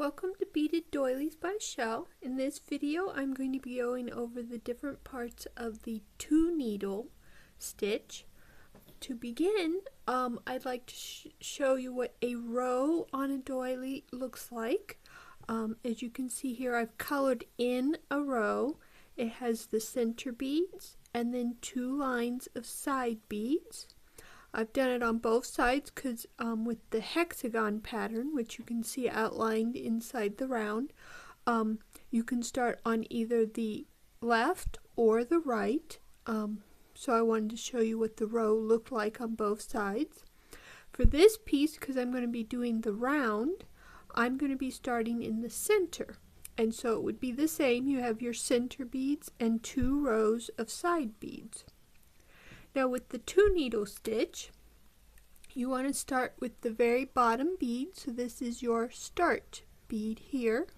Welcome to Beaded Doilies by Shell. In this video I'm going to be going over the different parts of the 2-needle stitch. To begin, I'd like to show you what a row on a doily looks like. As you can see here, I've colored in a row. It has the center beads and then 2 lines of side beads. I've done it on both sides because with the hexagon pattern, which you can see outlined inside the round, you can start on either the left or the right. So I wanted to show you what the row looked like on both sides. For this piece, because I'm going to be doing the round, I'm going to be starting in the center. And so it would be the same. You have your center beads and 2 rows of side beads. Now with the 2-needle stitch, you want to start with the very bottom bead. So this is your start bead here.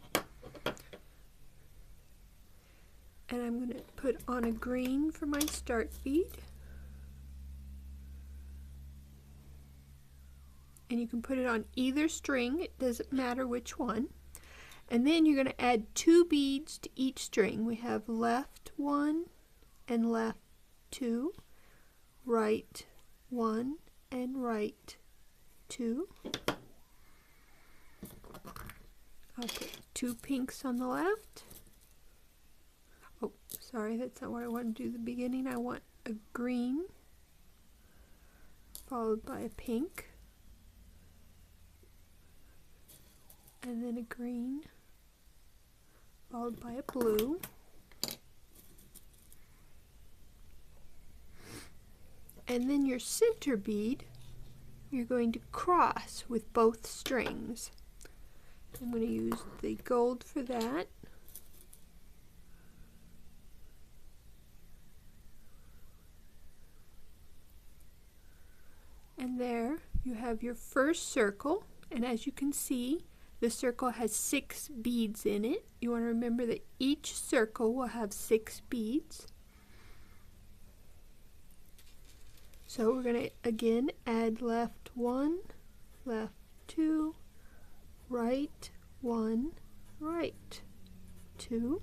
And I'm going to put on a green for my start bead. And you can put it on either string, it doesn't matter which one. And then you're going to add 2 beads to each string. We have left 1 and left 2. Right 1 and right 2. I'll put 2 pinks on the left. Oh, sorry, that's not what I want to do at the beginning. I want a green followed by a pink and then a green followed by a blue. And then your center bead, you're going to cross with both strings. I'm going to use the gold for that. And there you have your first circle. And as you can see, the circle has 6 beads in it. You want to remember that each circle will have 6 beads. So we're going to again add left 1, left 2, right 1, right 2.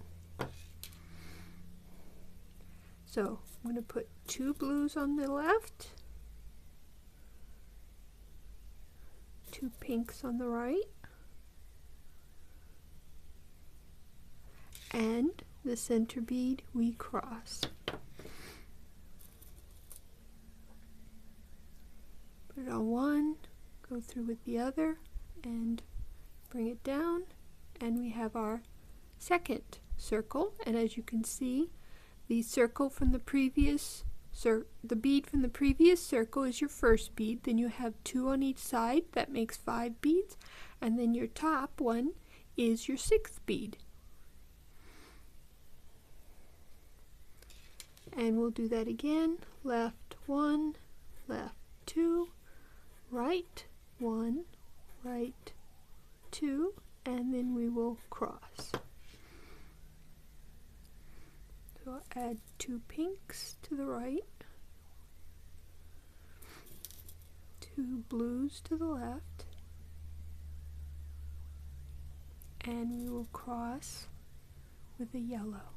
So I'm going to put 2 blues on the left, 2 pinks on the right, and the center bead we cross. Put it on one, go through with the other, and bring it down, and we have our second circle. And as you can see, the circle from the previous the bead from the previous circle is your first bead. Then you have 2 on each side, that makes 5 beads, and then your top one is your 6th bead. And we'll do that again. Left 1, left 2, right 1, right 2, and then we will cross. So I'll add 2 pinks to the right, 2 blues to the left, and we will cross with a yellow.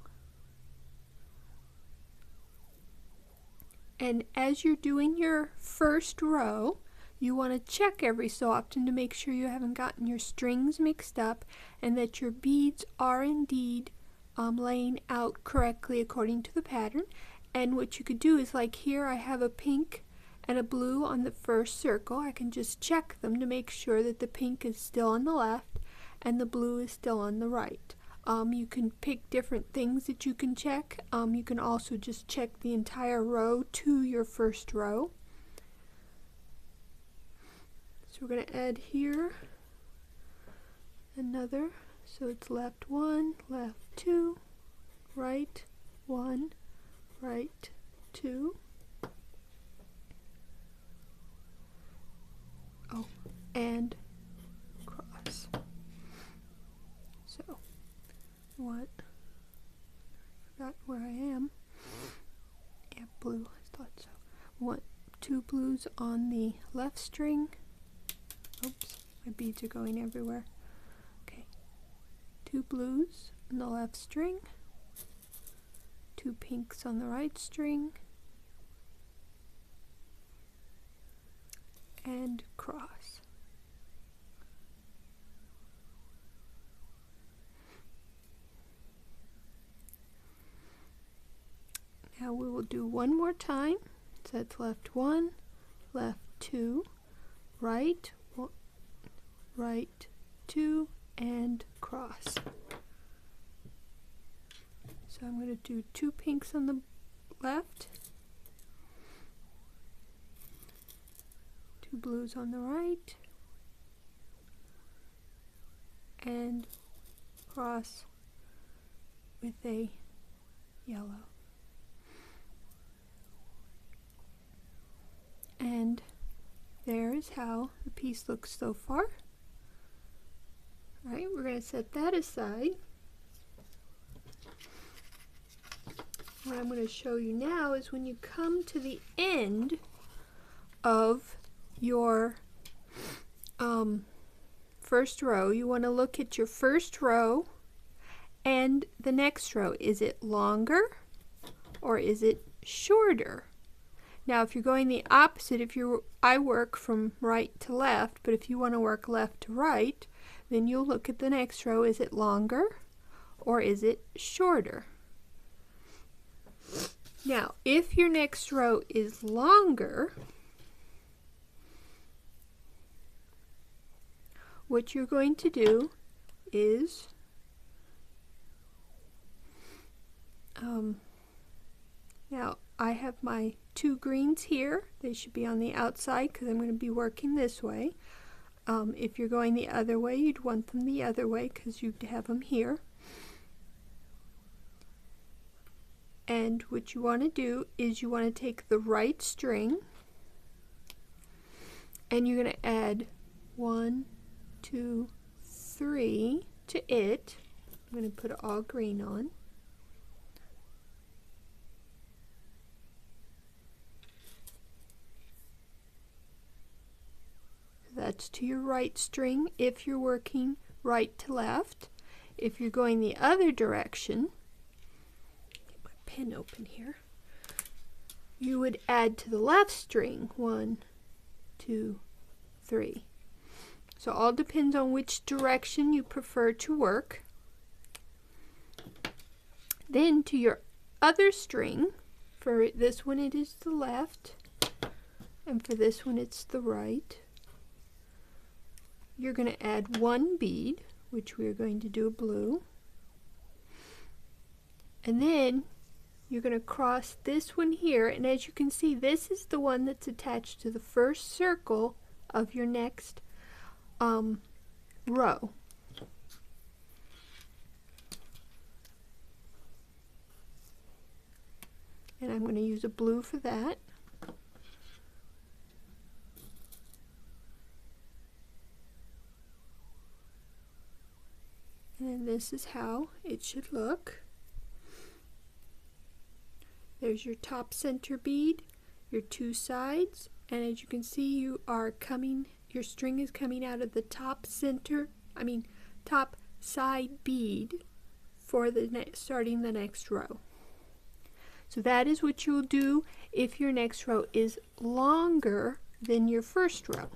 And as you're doing your first row, you want to check every so often to make sure you haven't gotten your strings mixed up and that your beads are indeed laying out correctly according to the pattern. And what you could do is, like here I have a pink and a blue on the first circle. I can just check them to make sure that the pink is still on the left and the blue is still on the right. You can pick different things that you can check. You can also just check the entire row to your first row. So we're going to add here another. So it's left 1, left 2, right 1, right 2. Oh, and cross. So what? Forgot where I am. Yeah, blue. I thought so. Want 2 blues on the left string. Oops, my beads are going everywhere. Okay, 2 blues on the left string, 2 pinks on the right string, and cross. Now we will do one more time. So that's left 1, left 2, right 1, right 2, and cross. So I'm going to do 2 pinks on the left, 2 blues on the right, and cross with a yellow. And there is how the piece looks so far. Alright, we're going to set that aside. What I'm going to show you now is when you come to the end of your first row, you want to look at your first row and the next row. Is it longer or is it shorter? Now if you're going the opposite, I work from right to left, but if you want to work left to right, then you'll look at the next row. Is it longer or is it shorter? Now if your next row is longer, what you're going to do is now I have my 2 greens here. They should be on the outside because I'm going to be working this way. If you're going the other way, you'd want them the other way because you'd have them here. And what you want to do is you want to take the right string and you're going to add 1, 2, 3 to it. I'm going to put all green on. That's to your right string if you're working right to left. If you're going the other direction, get my pen open here, you would add to the left string 1, 2, 3. So all depends on which direction you prefer to work. Then to your other string, for this one it is the left, and for this one it's the right. You're going to add 1 bead, which we're going to do a blue, and then you're going to cross this one here, and as you can see, this is the one that's attached to the first circle of your next row. And I'm going to use a blue for that. And this is how it should look. There's your top center bead, your 2 sides, and as you can see, your string is coming out of the top side bead for the starting the next row. So that is what you'll do if your next row is longer than your first row.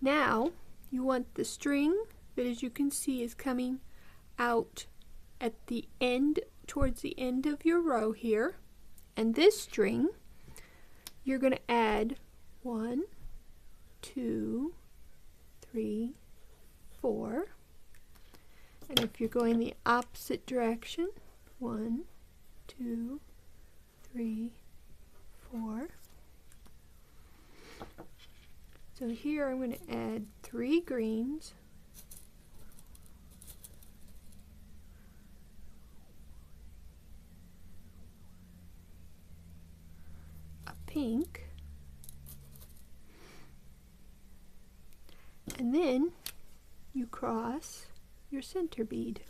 Now you want the string that, as you can see, is coming out at the end, towards the end of your row here, and this string you're going to add 1, 2, 3, 4, and if you're going the opposite direction, 1, 2, 3, 4. So here I'm going to add 3 greens, a pink, and then you cross your center bead.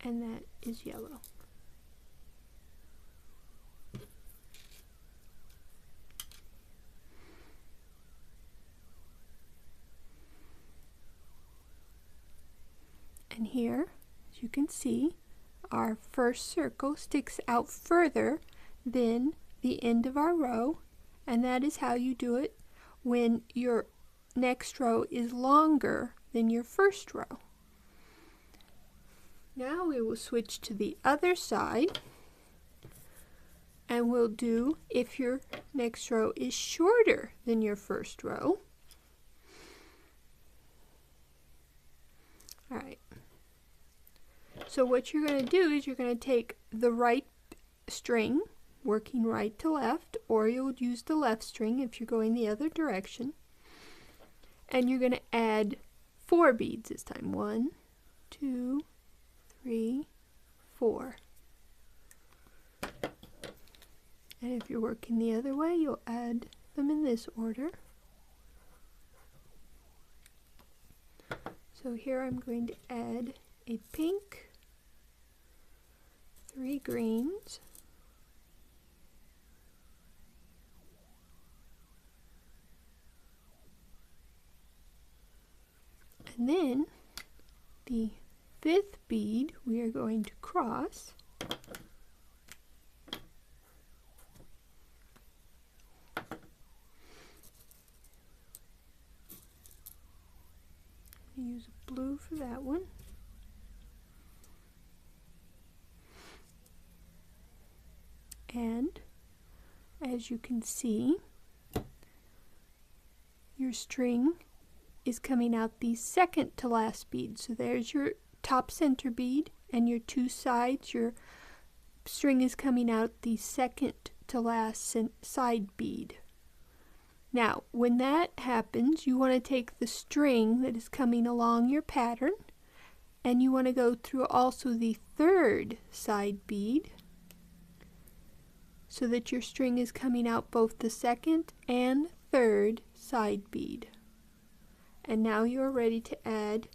and that is yellow. And here, as you can see, our first circle sticks out further than the end of our row, and that is how you do it when your next row is longer than your first row. Now we will switch to the other side, and we'll do if your next row is shorter than your first row. All right. So what you're going to do is you're going to take the right string, working right to left, or you'll use the left string if you're going the other direction, and you're going to add 4 beads this time. 1, 2, 3, 4. And if you're working the other way, you'll add them in this order. So here I'm going to add a pink, 3 greens, and then the 5th bead we are going to cross. Use blue for that one. And as you can see, your string is coming out the second to last bead. So there's your top center bead, and your 2 sides, your string is coming out the second to last side bead. Now, when that happens, you want to take the string that is coming along your pattern, and you want to go through also the 3rd side bead, so that your string is coming out both the 2nd and 3rd side bead. And now you are ready to add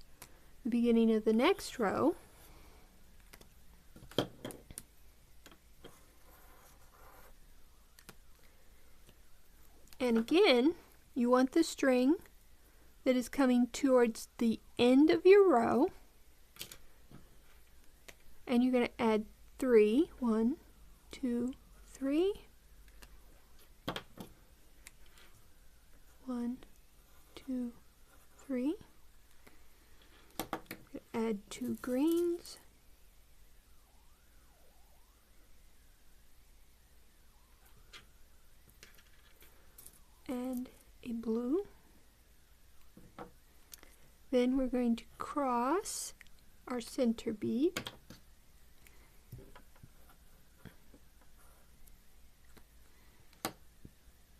the beginning of the next row. And again, you want the string that is coming towards the end of your row, and you're going to add 3. 1, 2, 3. 1, 2, 3. Add 2 greens. And a blue. Then we're going to cross our center bead,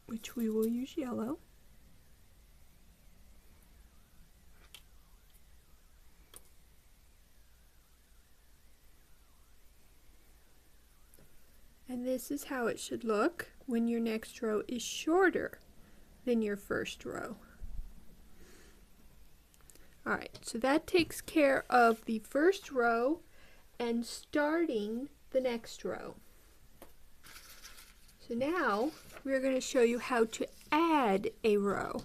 which we will use yellow. And this is how it should look when your next row is shorter than your first row. Alright, so that takes care of the first row and starting the next row. So now we're going to show you how to add a row.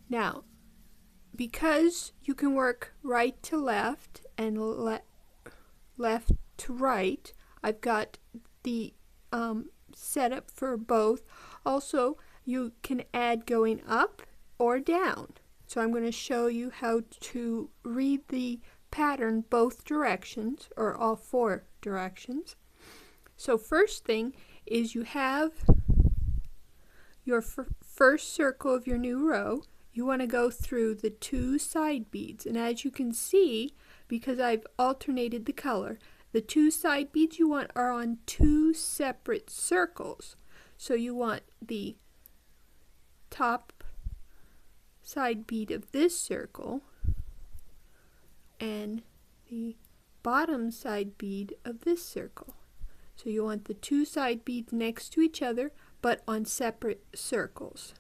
Now, because you can work right to left and left to right, I've got the setup for both. Also, you can add going up or down. So I'm going to show you how to read the pattern both directions, or all 4 directions. So first thing is you have your first circle of your new row. You want to go through the 2 side beads, and as you can see, because I've alternated the color, the 2 side beads you want are on 2 separate circles. So you want the top side bead of this circle and the bottom side bead of this circle. So you want the 2 side beads next to each other, but on separate circles.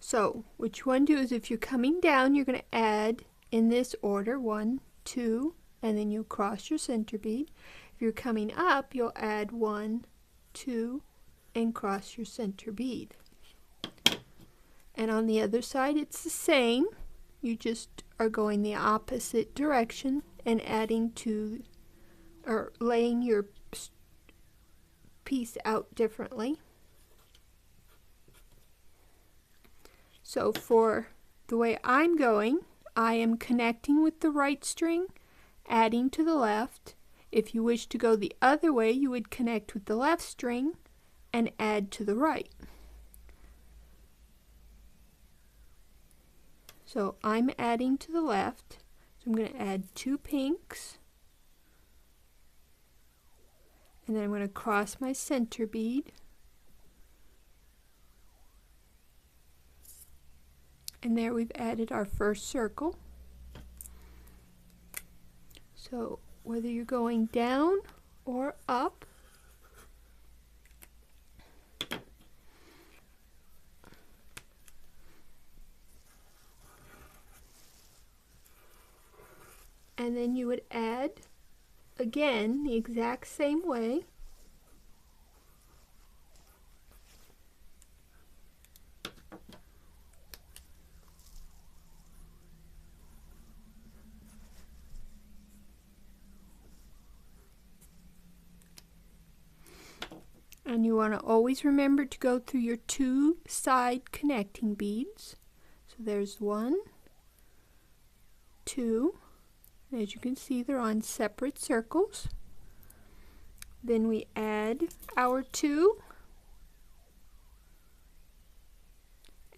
So what you want to do is if you're coming down, you're going to add in this order 1, 2, and then you'll cross your center bead. If you're coming up, you'll add 1, 2, and cross your center bead. And on the other side it's the same. You just are going the opposite direction and adding to, or laying your piece out differently. So for the way I'm going, I am connecting with the right string, adding to the left. If you wish to go the other way, you would connect with the left string and add to the right. So I'm adding to the left, so I'm going to add 2 pinks, and then I'm going to cross my center bead, and there we've added our first circle. So whether you're going down or up, and then you would add again the exact same way. And you want to always remember to go through your 2 side connecting beads. So there's 1, 2. As you can see, they're on separate circles. Then we add our 2,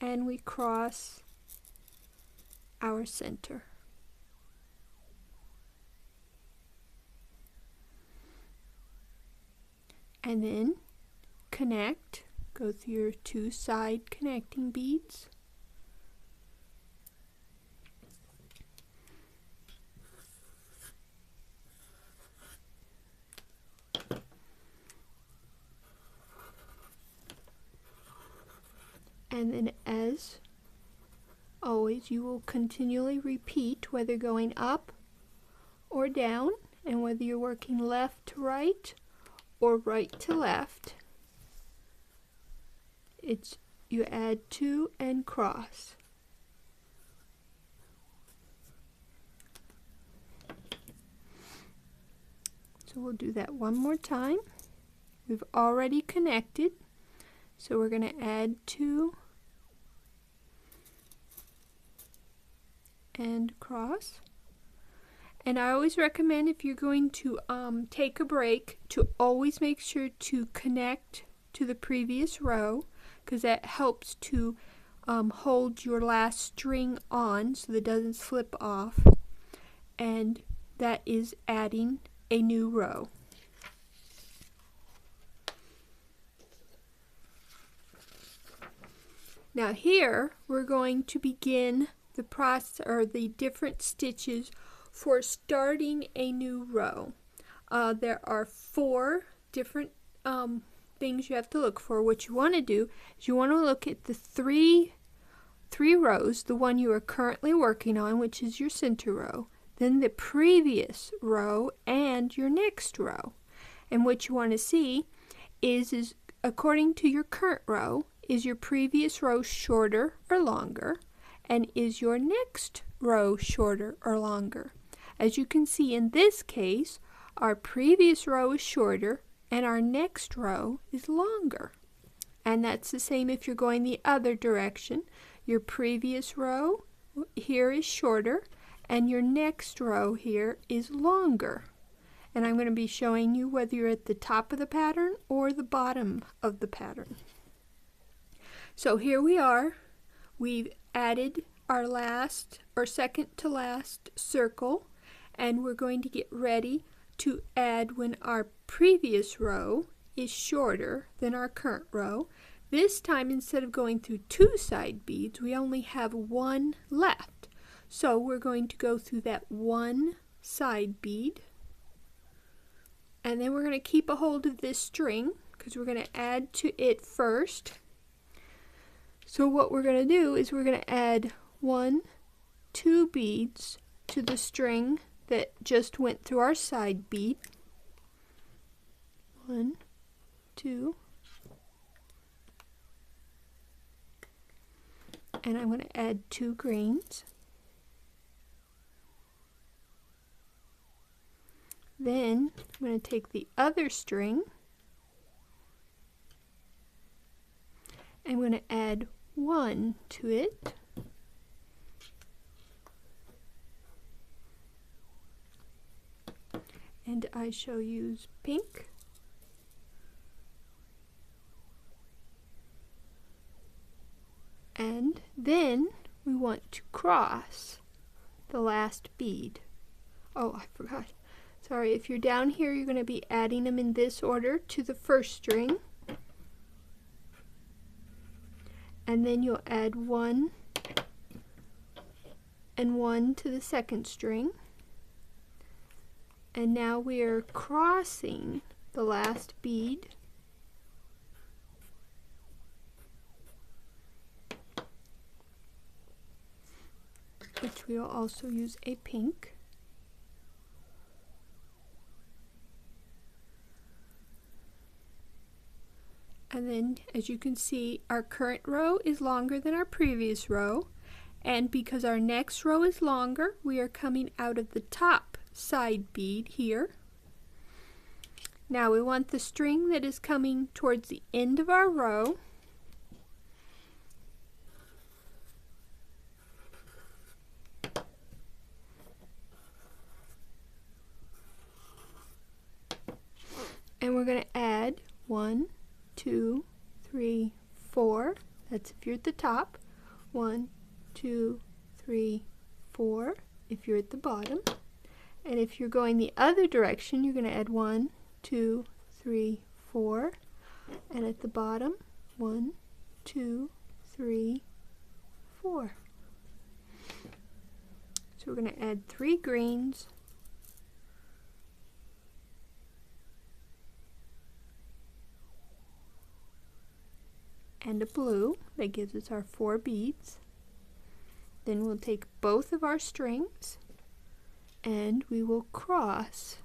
and we cross our center. And then connect, go through your 2 side connecting beads. And then, as always, you will continually repeat whether going up or down, and whether you're working left to right or right to left. It's you add 2 and cross. So we'll do that one more time. We've already connected, so we're going to add 2 and cross. And I always recommend, if you're going to take a break, to always make sure to connect to the previous row, because that helps to hold your last string on so that it doesn't slip off, and that is adding a new row. Now here we're going to begin the process, or the different stitches for starting a new row. There are 4 different things you have to look for. What you want to do is you want to look at the three rows, the one you are currently working on, which is your center row, then the previous row, and your next row. And what you want to see is according to your current row, is your previous row shorter or longer, and is your next row shorter or longer. As you can see in this case, our previous row is shorter and our next row is longer. And that's the same if you're going the other direction. Your previous row here is shorter and your next row here is longer. And I'm going to be showing you whether you're at the top of the pattern or the bottom of the pattern. So here we are. We've added our last, or second to last circle, and we're going to get ready to add when our previous row is shorter than our current row. This time, instead of going through 2 side beads, we only have 1 left. So we're going to go through that 1 side bead, and then we're going to keep a hold of this string because we're going to add to it first. So what we're going to do is we're going to add 2 beads to the string that just went through our side bead. 1, 2, and I'm going to add 2 greens. Then I'm going to take the other string. I'm going to add 1 to it. And I shall use pink. And then we want to cross the last bead. Oh, I forgot. Sorry, if you're down here, you're going to be adding them in this order to the first string. And then you'll add 1 and 1 to the second string. And now we are crossing the last bead. Which we'll also use a pink. And then, as you can see, our current row is longer than our previous row. And because our next row is longer, we are coming out of the top side bead here. Now we want the string that is coming towards the end of our row. And we're going to add 1, 2, 3, 4. That's if you're at the top. 1, 2, 3, 4 if you're at the bottom. And if you're going the other direction, you're going to add 1, 2, 3, 4. And at the bottom, 1, 2, 3, 4. So we're going to add 3 greens. And a blue. That gives us our 4 beads. Then we'll take both of our strings and we will cross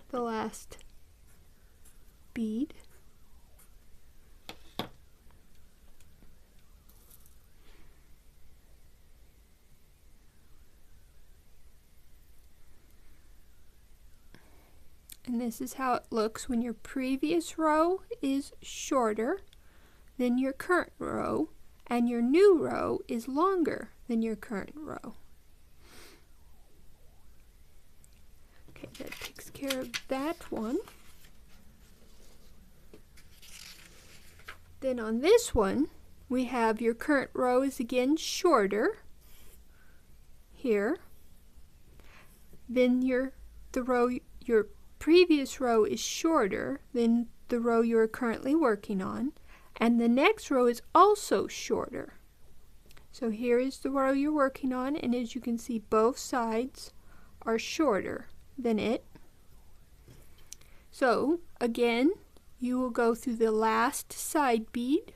the last bead. And this is how it looks when your previous row is shorter than your current row and your new row is longer than your current row. Okay, that takes care of that one. Then on this one, we have your current row is again shorter here. Then your previous row is shorter than the row you are currently working on, and the next row is also shorter. So here is the row you're working on, and as you can see, both sides are shorter than it. So again, you will go through the last side bead,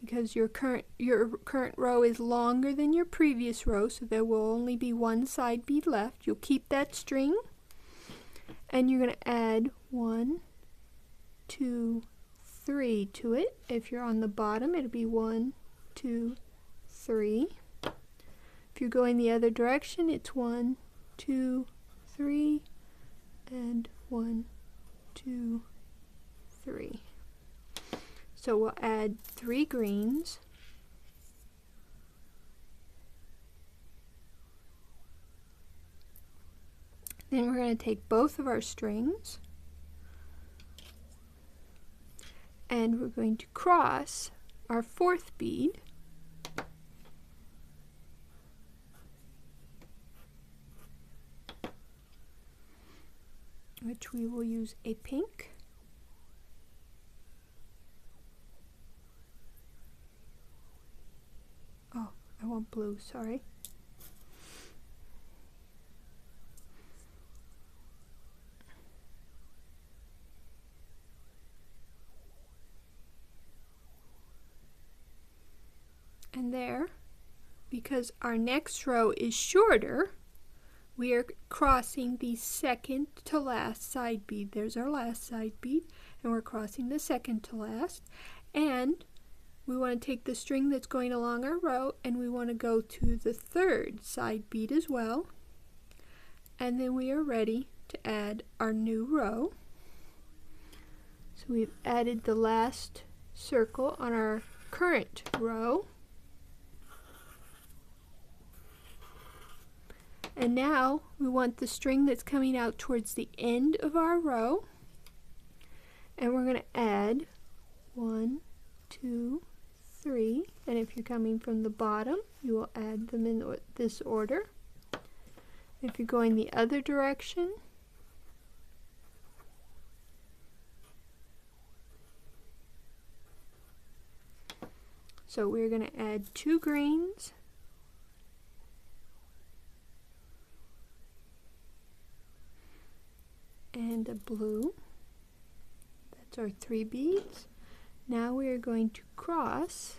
because your current row is longer than your previous row, so there will only be 1 side bead left. You'll keep that string, and you're going to add 1, 2, 3 to it. If you're on the bottom, it'll be 1, 2, 3. If you're going the other direction, it's 1, 2, 3, and 1, 2, 3. So we'll add 3 greens. Then we're going to take both of our strings and we're going to cross our 4th bead. Which we will use a pink. Oh, I want blue, sorry. And there, because our next row is shorter, we are crossing the second to last side bead. There's our last side bead, and we're crossing the second to last. And we want to take the string that's going along our row, and we want to go to the third side bead as well. And then we are ready to add our new row. So we've added the last circle on our current row. And now we want the string that's coming out towards the end of our row, and we're going to add 1, 2, 3, and if you're coming from the bottom, you will add them in this order. If you're going the other direction, so we're going to add 2 greens, and a blue. That's our 3 beads. Now we are going to cross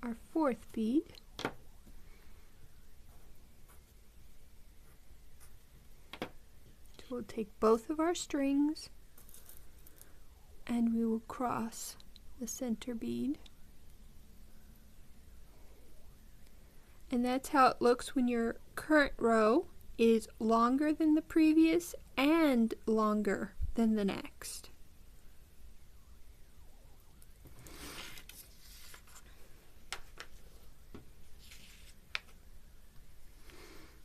our 4th bead. So we'll take both of our strings and we will cross the center bead. And that's how it looks when your current row is longer than the previous and longer than the next.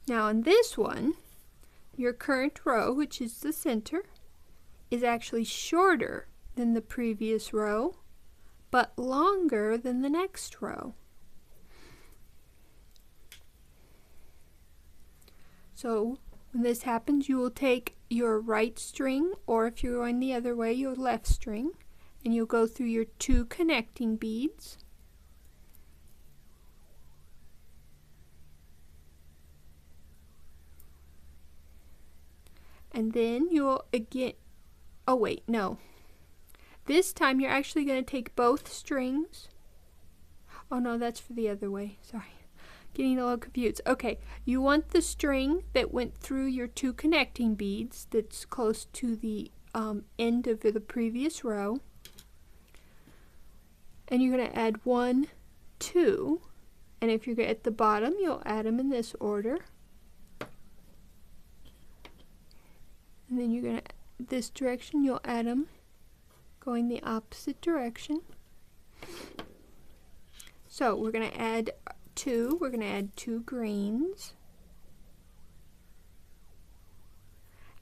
Now on this one, your current row, which is the center, is actually shorter than the previous row, but longer than the next row. So when this happens, you will take your right string, or if you're going the other way, your left string, and you'll go through your 2 connecting beads. And then you'll again, oh wait, no. This time you're actually going to take both strings. Oh no, that's for the other way, sorry. Getting a little confused. Okay, you want the string that went through your 2 connecting beads that's close to the end of the previous row. And you're going to add 1, 2, and if you're at the bottom, you'll add them in this order. And then you're going to, this direction, you'll add them going the opposite direction. So we're going to add 2, we're going to add 2 greens.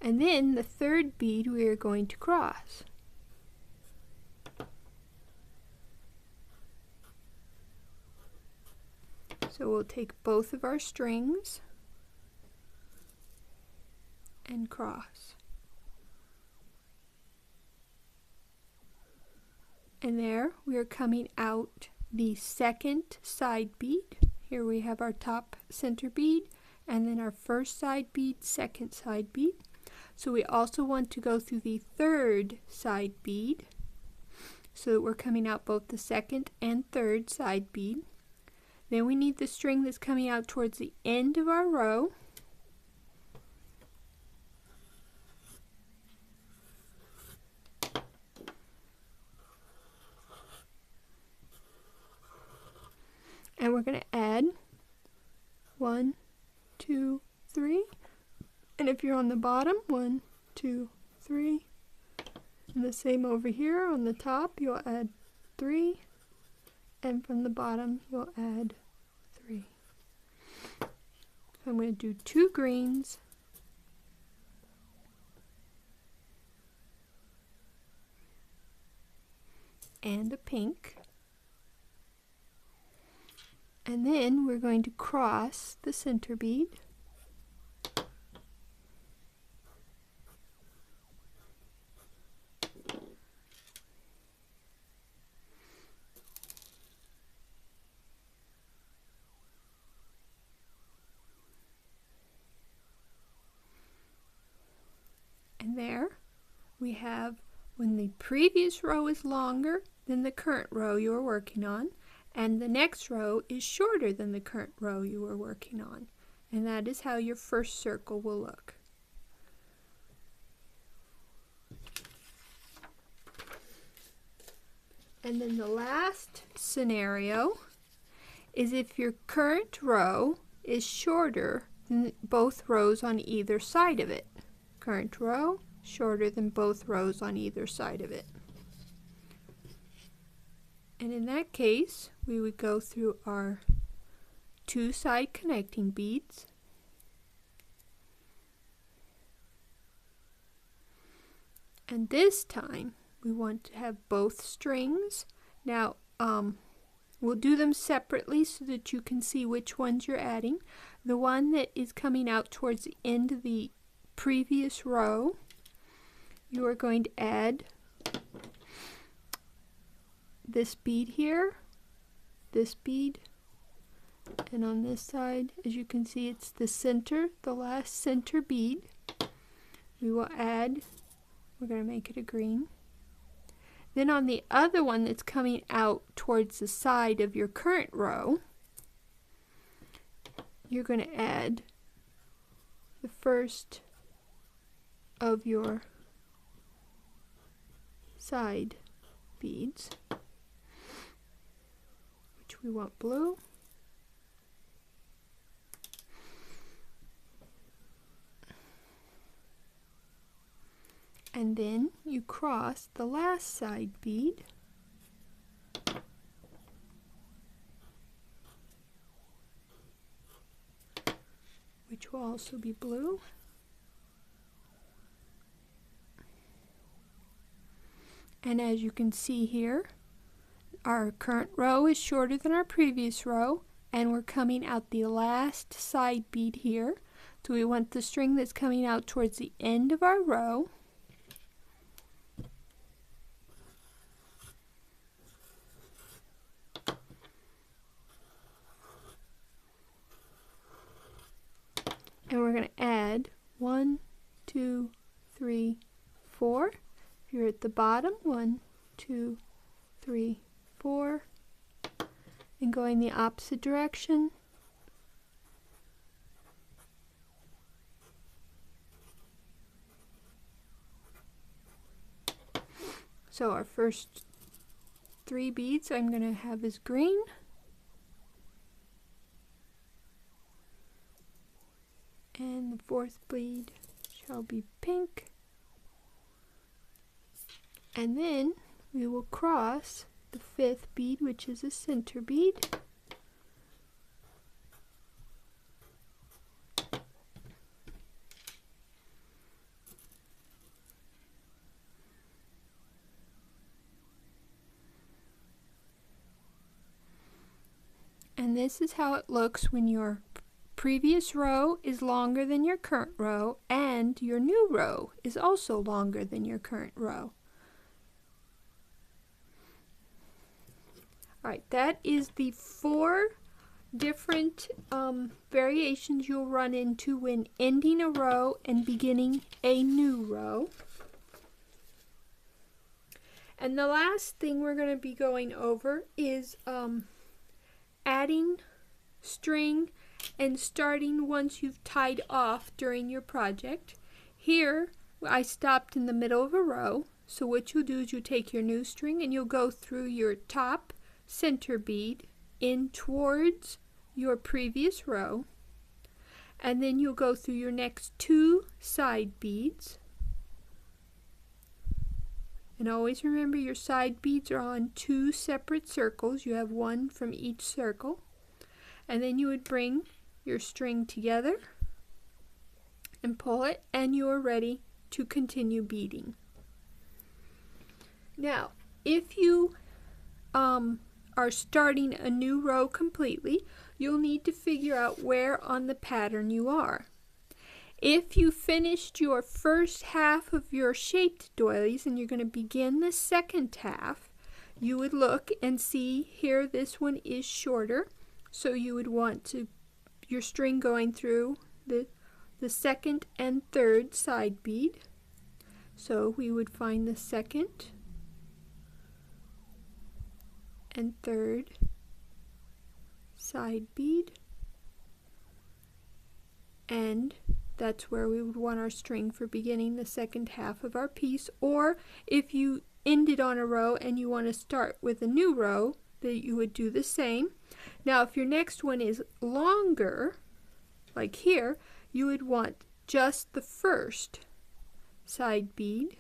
And then the 3rd bead we are going to cross. So we'll take both of our strings and cross. And there we are coming out the second side bead. Here we have our top center bead, and then our first side bead, second side bead. So we also want to go through the 3rd side bead, so that we're coming out both the 2nd and 3rd side bead. Then we need the string that's coming out towards the end of our row. And we're going to add 1, 2, 3. And if you're on the bottom, 1, 2, 3. And the same over here on the top, you'll add 3. And from the bottom, you'll add 3. So I'm going to do 2 greens. And a pink. And then we're going to cross the center bead. And there we have when the previous row is longer than the current row you're working on, and the next row is shorter than the current row you were working on. And that is how your first circle will look. And then the last scenario is if your current row is shorter than both rows on either side of it. Current row shorter than both rows on either side of it. And in that case, we would go through our 2 side connecting beads, and this time we want to have both strings. Now we'll do them separately so that you can see which ones you're adding. The one that is coming out towards the end of the previous row, you are going to add this bead here, this bead, and on this side, as you can see, it's the center, the last center bead. We will add, we're going to make it a green. Then on the other one that's coming out towards the side of your current row, you're going to add the first of your side beads, which we want blue. And then you cross the last side bead, which will also be blue. And as you can see here, our current row is shorter than our previous row, and we're coming out the last side bead here. So we want the string that's coming out towards the end of our row. And we're going to add 1, 2, 3, 4. If you're at the bottom, 1, 2, 3, 4. And going the opposite direction. So our first 3 beads I'm going to have as green. And the 4th bead shall be pink. And then we will cross the 5th bead, which is a center bead. And this is how it looks when your previous row is longer than your current row, and your new row is also longer than your current row. Alright, that is the 4 different variations you'll run into when ending a row and beginning a new row. And the last thing we're going to be going over is adding string and starting once you've tied off during your project. Here I stopped in the middle of a row, so what you'll do is you take your new string and you'll go through your top center bead in towards your previous row, and then you'll go through your next 2 side beads. And always remember your side beads are on 2 separate circles. You have 1 from each circle. And then you would bring your string together and pull it, and you are ready to continue beading. Now, if you are starting a new row completely, you'll need to figure out where on the pattern you are. If you finished your first half of your shaped doilies and you're going to begin the second half, you would look and see here this one is shorter. So you would want your string going through the 2nd and 3rd side bead. So we would find the 2nd and 3rd side bead, and that's where we would want our string for beginning the second half of our piece. Or if you ended on a row and you want to start with a new row, that you would do the same. Now if your next one is longer, like here, you would want just the first side bead.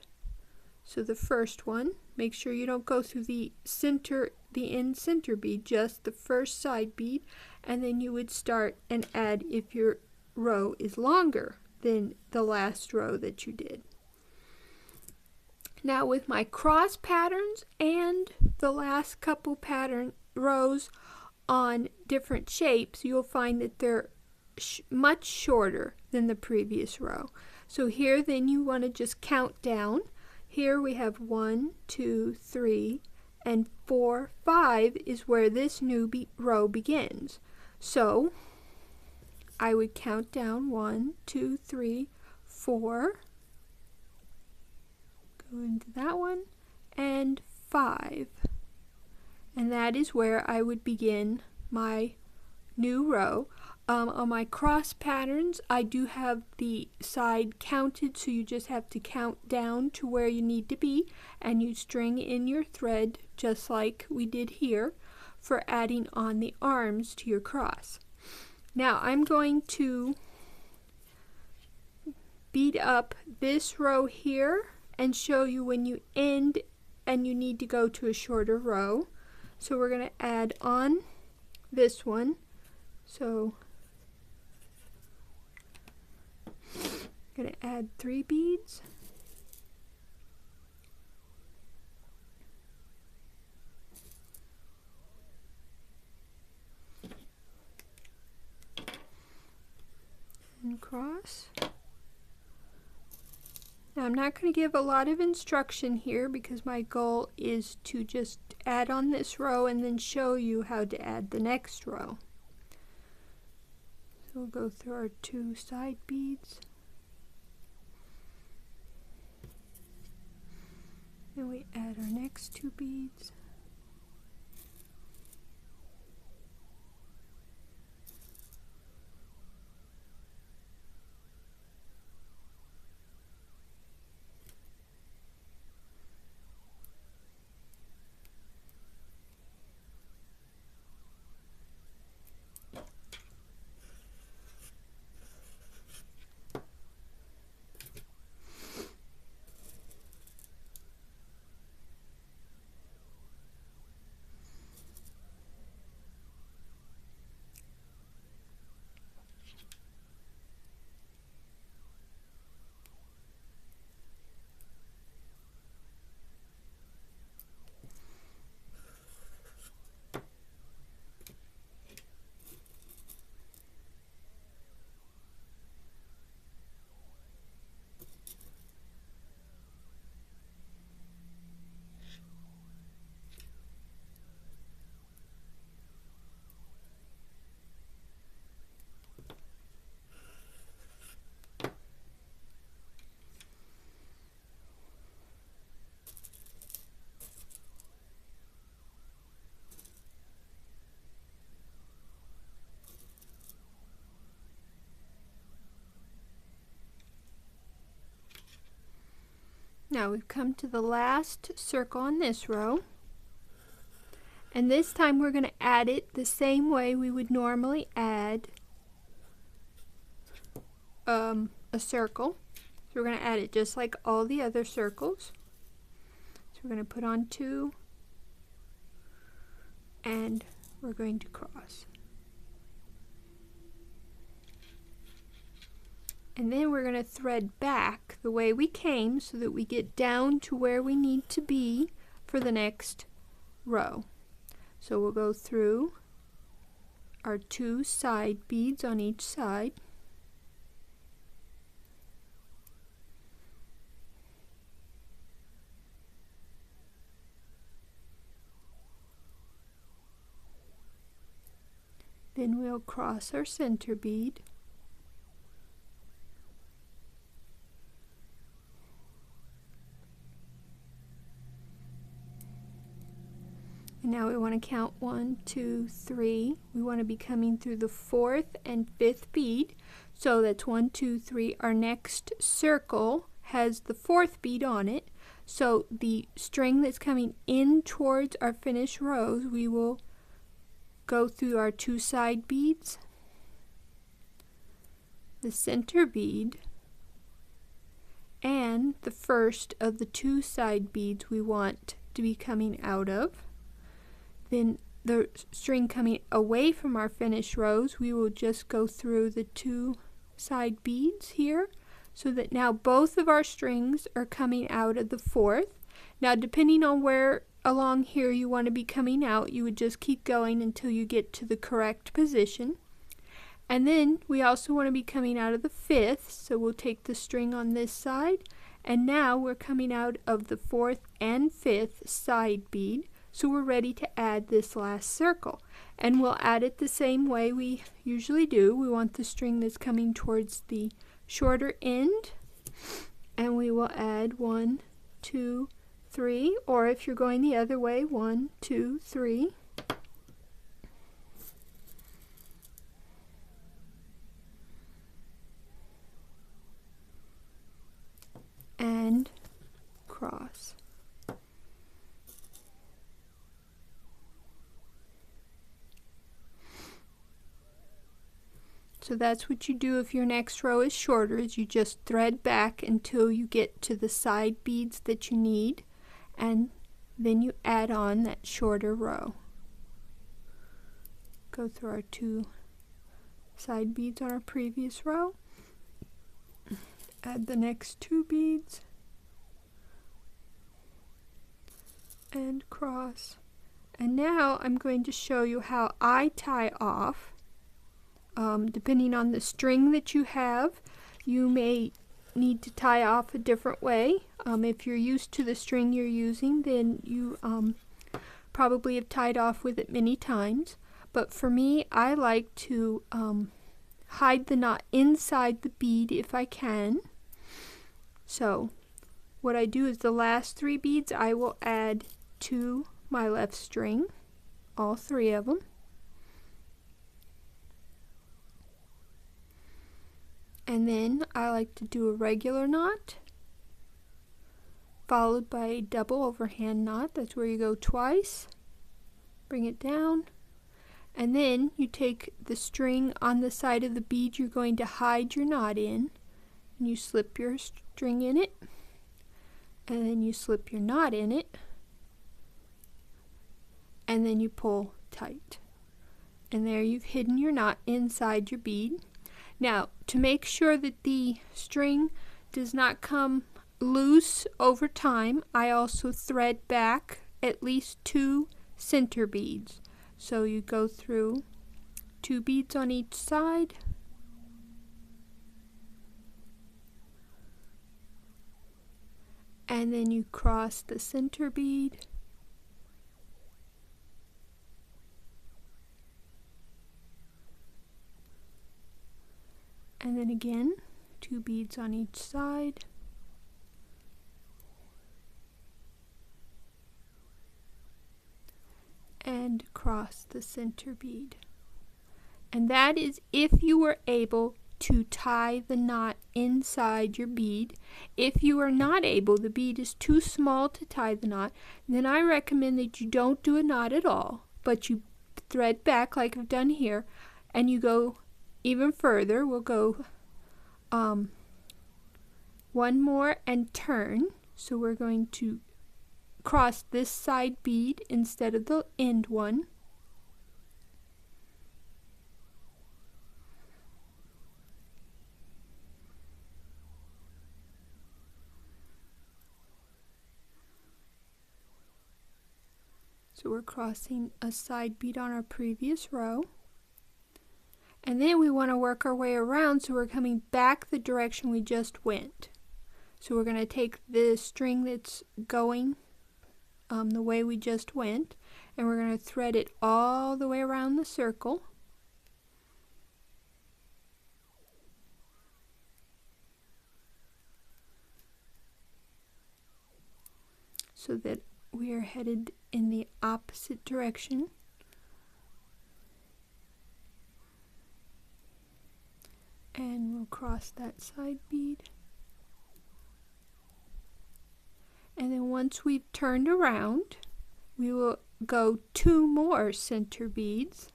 So the first one, make sure you don't go through the end center bead, just the first side bead, and then you would start and add if your row is longer than the last row that you did. Now with my cross patterns and the last couple pattern rows on different shapes, you'll find that they're much shorter than the previous row. So here then you want to just count down. Here we have 1, 2, 3, and 4, 5 is where this new row begins. So I would count down 1, 2, 3, 4, go into that one, and 5. And that is where I would begin my new row. On my cross patterns, I do have the side counted, so you just have to count down to where you need to be, and you string in your thread just like we did here for adding on the arms to your cross. Now I'm going to bead up this row here and show you when you end and you need to go to a shorter row. So we're going to add on this one. So I'm going to add 3 beads. And cross. Now I'm not going to give a lot of instruction here because my goal is to just add on this row and then show you how to add the next row. So we'll go through our 2 side beads. Then we add our next 2 beads. Now we've come to the last circle on this row, and this time we're going to add it the same way we would normally add a circle. So we're going to add it just like all the other circles. So we're going to put on 2 and we're going to cross. And then we're going to thread back the way we came so that we get down to where we need to be for the next row. So we'll go through our 2 side beads on each side. Then we'll cross our center bead. And now we want to count 1, 2, 3. We want to be coming through the 4th and 5th bead. So that's 1, 2, 3. Our next circle has the 4th bead on it. So the string that's coming in towards our finished rows, we will go through our 2 side beads, the center bead, and the first of the 2 side beads we want to be coming out of. Then the string coming away from our finished rows, we will just go through the 2 side beads here, so that now both of our strings are coming out of the 4th. Now depending on where along here you want to be coming out, you would just keep going until you get to the correct position. And then we also want to be coming out of the 5th, so we'll take the string on this side, and now we're coming out of the 4th and 5th side bead. So we're ready to add this last circle, and we'll add it the same way we usually do. We want the string that's coming towards the shorter end, and we will add 1, 2, 3, or if you're going the other way, 1, 2, 3. And cross. So that's what you do if your next row is shorter, is you just thread back until you get to the side beads that you need, and then you add on that shorter row. Go through our 2 side beads on our previous row, add the next 2 beads, and cross. And now I'm going to show you how I tie off. Depending on the string that you have, you may need to tie off a different way. If you're used to the string you're using, then you probably have tied off with it many times. But for me, I like to hide the knot inside the bead if I can. So what I do is the last 3 beads I will add to my left string, all 3 of them. And then I like to do a regular knot, followed by a double overhand knot. That's where you go twice, bring it down, and then you take the string on the side of the bead you're going to hide your knot in, and you slip your string in it, and then you slip your knot in it, and then you pull tight. And there you've hidden your knot inside your bead. Now, to make sure that the string does not come loose over time, I also thread back at least 2 center beads. So you go through 2 beads on each side, and then you cross the center bead, and then again 2 beads on each side, and cross the center bead. And that is if you were able to tie the knot inside your bead. If you are not able, the bead is too small to tie the knot, then I recommend that you don't do a knot at all, but you thread back like I've done here, and you go even further. We'll go 1 more and turn. So we're going to cross this side bead instead of the end one. So we're crossing a side bead on our previous row. And then we want to work our way around, so we're coming back the direction we just went. So we're going to take the string that's going the way we just went, and we're going to thread it all the way around the circle. So that we are headed in the opposite direction. And we'll cross that side bead. And then once we've turned around, we will go 2 more center beads.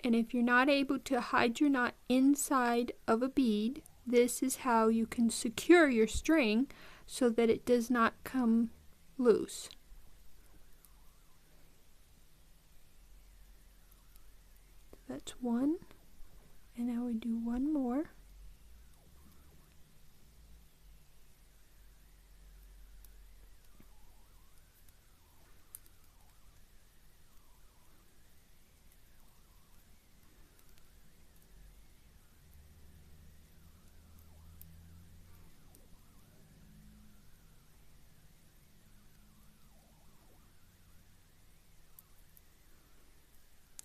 And if you're not able to hide your knot inside of a bead, this is how you can secure your string so that it does not come loose. That's 1, and now we do 1 more.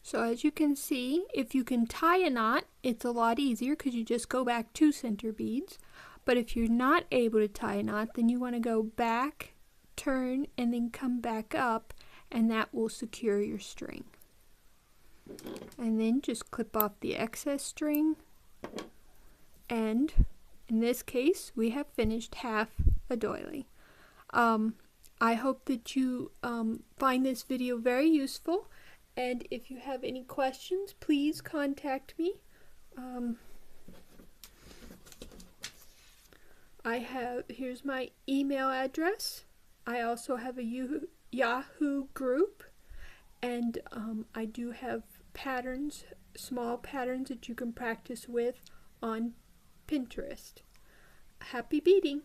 So as you can see, if you can tie a knot, it's a lot easier because you just go back 2 center beads. But if you're not able to tie a knot, then you want to go back, turn, and then come back up, and that will secure your string. And then just clip off the excess string, and in this case, we have finished half a doily. I hope that you find this video very useful. And if you have any questions, please contact me. Here's my email address. I also have a Yahoo group, and I do have patterns, small patterns that you can practice with on Pinterest. Happy beading!